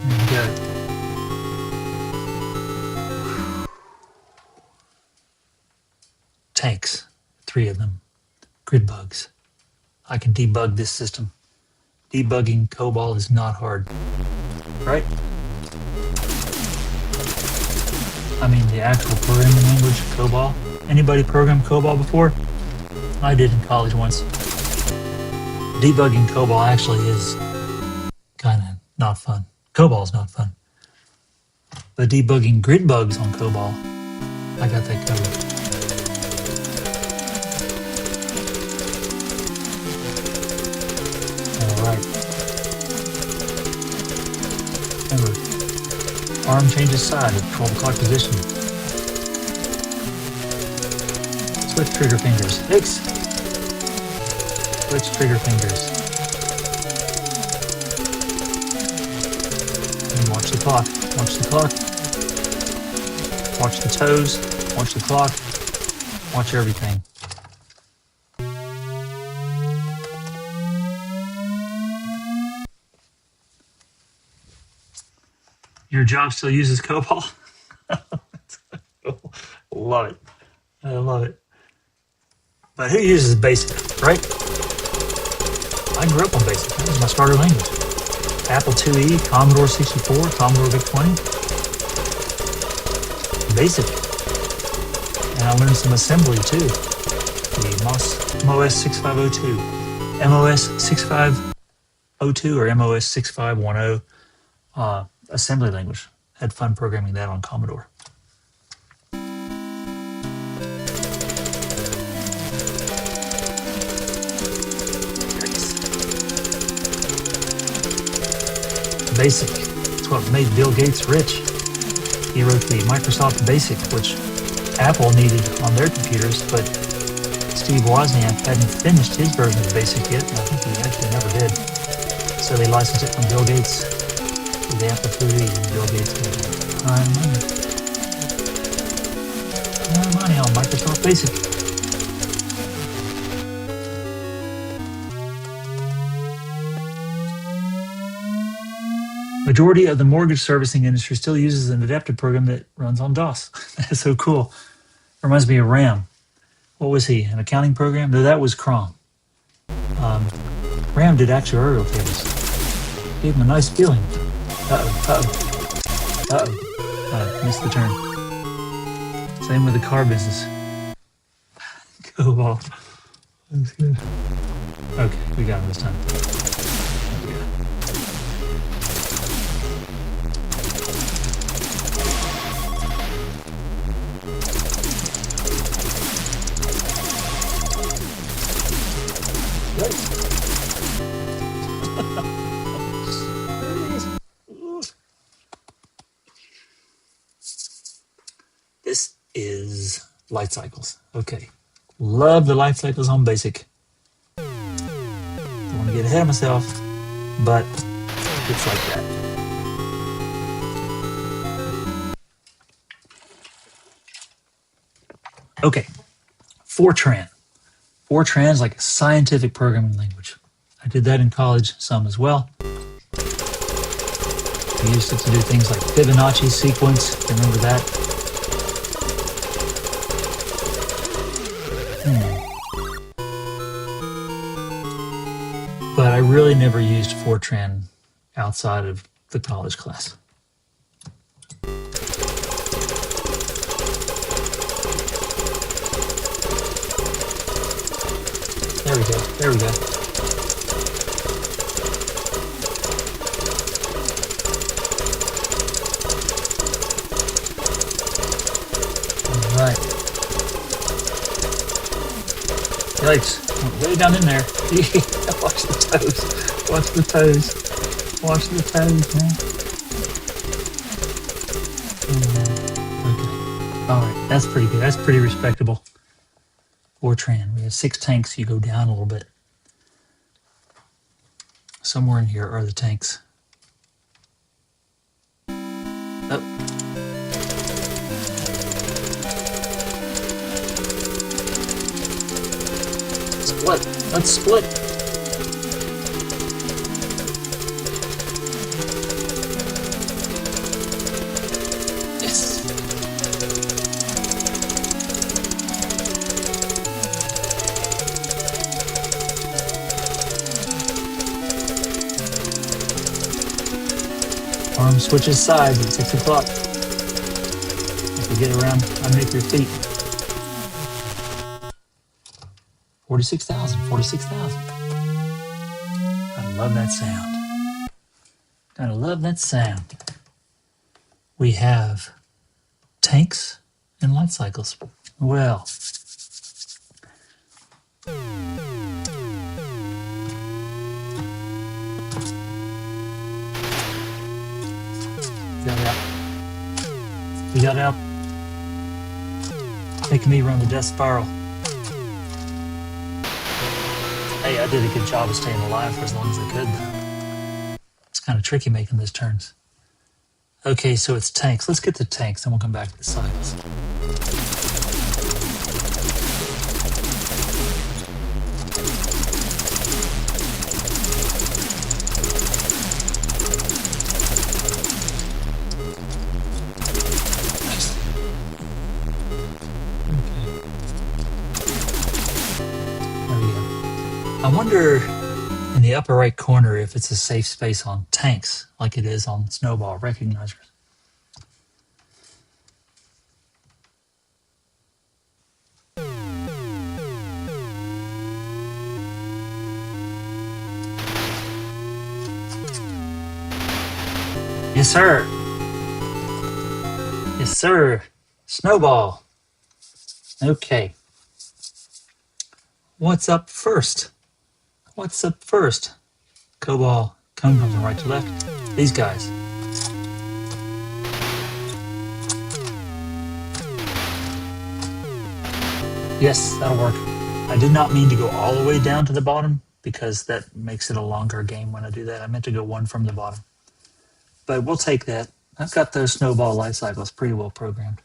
we go. Tanks, 3 of them. Grid bugs. I can debug this system. Debugging COBOL is not hard, right? I mean, the actual programming language, COBOL. Anybody programmed COBOL before? I did in college once. Debugging COBOL actually is kind of not fun. COBOL's not fun. But debugging grid bugs on COBOL, I got that covered. Alright. Remember, arm changes side at 12 o'clock position. Switch trigger fingers. X. Switch trigger fingers. And watch the clock. Watch the clock. Watch the toes. Watch the clock. Watch everything. Your job still uses COBOL? Love it. I love it. But who uses BASIC, right? I grew up on BASIC. That was my starter language. Apple IIe, Commodore 64, Commodore VIC-20. BASIC. And I learned some assembly too. The MOS 6502. MOS 6502 or MOS 6510. Assembly language. Had fun programming that on Commodore. BASIC. It's what made Bill Gates rich. He wrote the Microsoft BASIC, which Apple needed on their computers, but Steve Wozniak hadn't finished his version of BASIC yet, and I think he actually never did. So they licensed it from Bill Gates to the Apple IIe, and Bill Gates made a ton of money. A lot of money on Microsoft BASIC. Majority of the mortgage servicing industry still uses an adaptive program that runs on DOS. That's so cool. Reminds me of RAM. What was he? An accounting program? No, that was CRON. RAM did actuarial tables. Gave him a nice feeling. Missed the turn. Same with the car business. Go off. That's good. Okay, we got him this time. There we go. is light cycles. Okay. Love the light cycles on basic. Don't want to get ahead of myself, but it's like that. Okay. Fortran. Fortran is like a scientific programming language. I did that in college some as well. We used it to do things like Fibonacci sequence. Remember that? But I really never used Fortran outside of the college class. There we go. There we go. All right. Yikes. Way down in there. Watch the toes. Watch the toes. Watch the toes, man. Okay. All right. That's pretty good. That's pretty respectable. Fortran. We have 6 tanks. You go down a little bit. Somewhere in here are the tanks. Oh. Split. Let's split. Yes. Arm switches sides at 6 o'clock. If you get around underneath your feet. 46,000, 46,000. I love that sound. I love that sound. We have tanks and light cycles. Well, we got out. Making me run the death spiral. Hey, I did a good job of staying alive for as long as I could, though. It's kind of tricky making those turns. Okay, so it's tanks. Let's get to tanks, then we'll come back to the cycles. I wonder in the upper right corner if it's a safe space on tanks like it is on snowball recognizers. Yes, sir. Yes, sir. Snowball. Okay. What's up first? What's up first? Cobalt, cone comes from right to left. These guys. Yes, that'll work. I did not mean to go all the way down to the bottom because that makes it a longer game when I do that. I meant to go one from the bottom. But we'll take that. I've got those snowball life cycles pretty well programmed.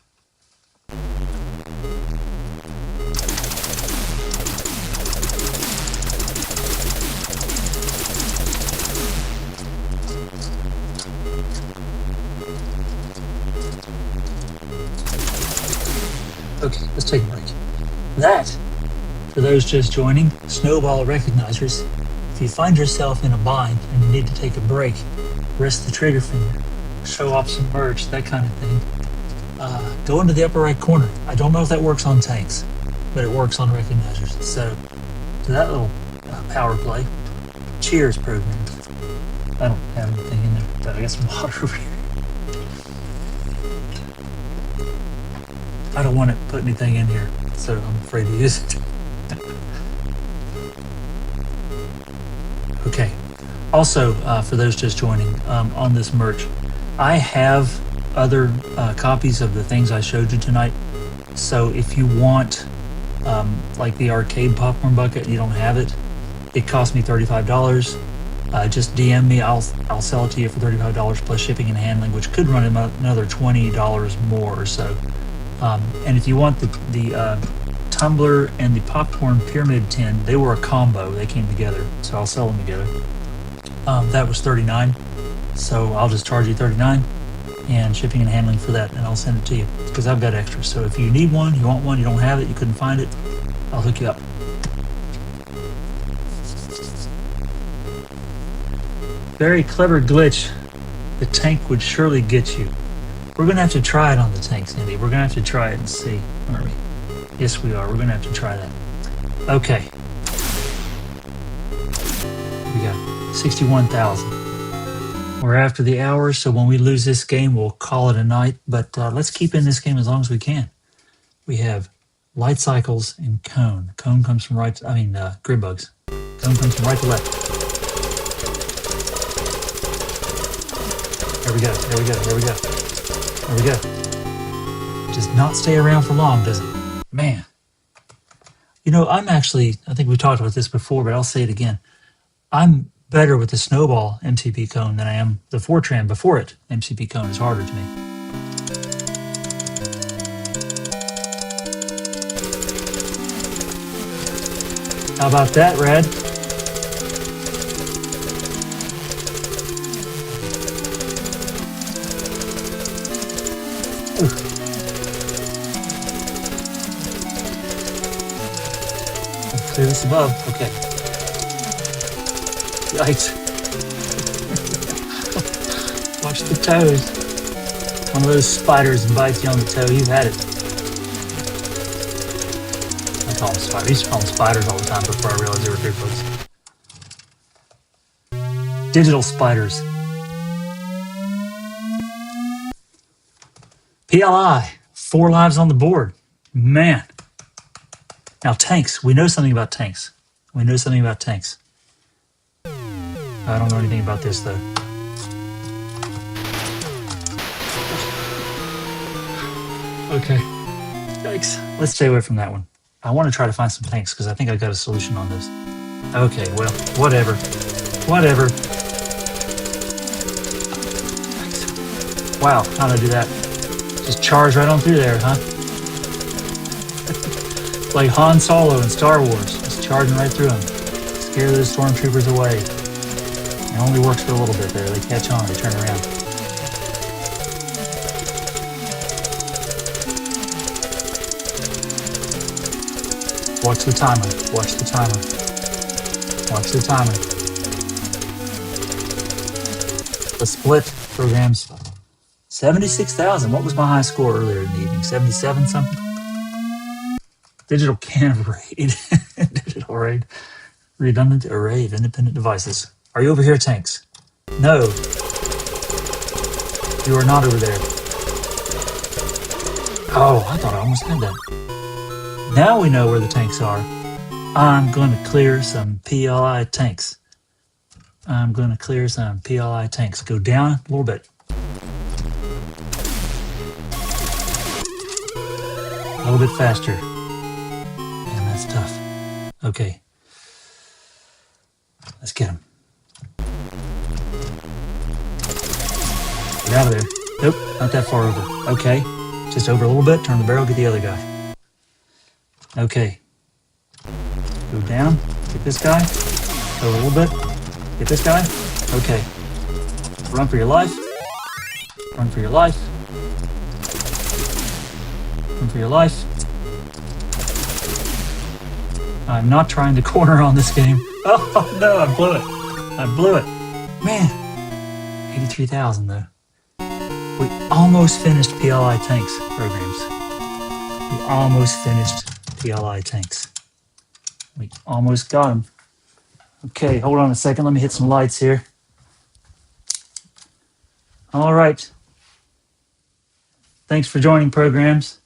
Okay, let's take a break. That, for those just joining, snowball recognizers. If you find yourself in a bind and you need to take a break, rest the trigger finger, show off some merch, that kind of thing, go into the upper right corner. I don't know if that works on tanks, but it works on recognizers. So, to that little power play, cheers program. I don't have anything in there, but I got some water over here. I don't want to put anything in here, so I'm afraid to use it. Okay. Also, for those just joining, on this merch, I have other copies of the things I showed you tonight So if you want like the arcade popcorn bucket and you don't have it, it cost me $35. Just DM me. I'll sell it to you for $35 plus shipping and handling, which could run another $20 more or so. And if you want the tumbler and the popcorn pyramid tin, they were a combo. They came together, so I'll sell them together. That was $39, so I'll just charge you $39 and shipping and handling for that, and I'll send it to you because I've got extras. So if you need one, you want one, you don't have it, you couldn't find it, I'll hook you up. Very clever glitch. The tank would surely get you. We're going to have to try it on the tank, Cindy. We're going to have to try it and see, aren't we? Yes, we are. We're going to have to try that. Okay. We got 61,000. We're after the hour, so when we lose this game, we'll call it a night. But let's keep in this game as long as we can. We have light cycles and cone. Cone comes from right, grid bugs. Cone comes from right to left. There we go, there we go, there we go. There we go. Does not stay around for long, does it? Man. You know, I think we talked about this before, but I'll say it again. I'm better with the snowball MCP cone than I am the Fortran before it. MCP cone is harder to me. How about that, Red? Clear this above. Okay. Yikes. Watch the toes. One of those spiders bites you on the toe. You've had it. I call them spiders. I used to call them spiders all the time before I realized they were grid bugs. Digital spiders. PLI. 4 lives on the board. Man. Now tanks. We know something about tanks. I don't know anything about this though. Okay. Yikes. Let's stay away from that one. I want to try to find some tanks because I think I got a solution on this. Okay, well, whatever. Whatever. Wow, how'd I do that? Just charge right on through there, huh? Like Han Solo in Star Wars, just charging right through them. Scare those stormtroopers away. It only works for a little bit there. They catch on, they turn around. Watch the timer. Watch the timer. Watch the timer. The split programs. 76,000. What was my high score earlier in the evening? 77 something? Digital can of RAID. Digital RAID. Redundant array of independent devices. Are you over here, tanks? No. You are not over there. Oh, I thought I almost had that. Now we know where the tanks are. I'm going to clear some PLI tanks. I'm going to clear some PLI tanks. Go down a little bit. A little bit faster. Man, that's tough. Okay. Let's get him. Get out of there. Nope, not that far over. Okay. Just over a little bit. Turn the barrel, get the other guy. Okay. Go down. Get this guy. Over a little bit. Get this guy. Okay. Run for your life. Run for your life. Run for your life. I'm not trying to corner on this game. Oh no, I blew it. I blew it. Man. 83,000 though. We almost finished PLI tanks programs. We almost finished PLI tanks. We almost got them. Okay, hold on a second. Let me hit some lights here. All right. Thanks for joining programs.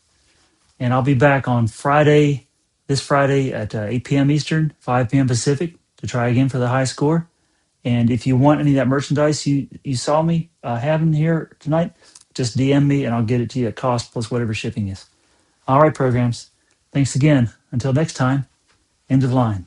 And I'll be back on Friday, this Friday at 8 p.m. Eastern, 5 p.m. Pacific to try again for the high score. And if you want any of that merchandise you saw me having here tonight, just DM me and I'll get it to you at cost plus whatever shipping is. All right, programs. Thanks again. Until next time, end of line.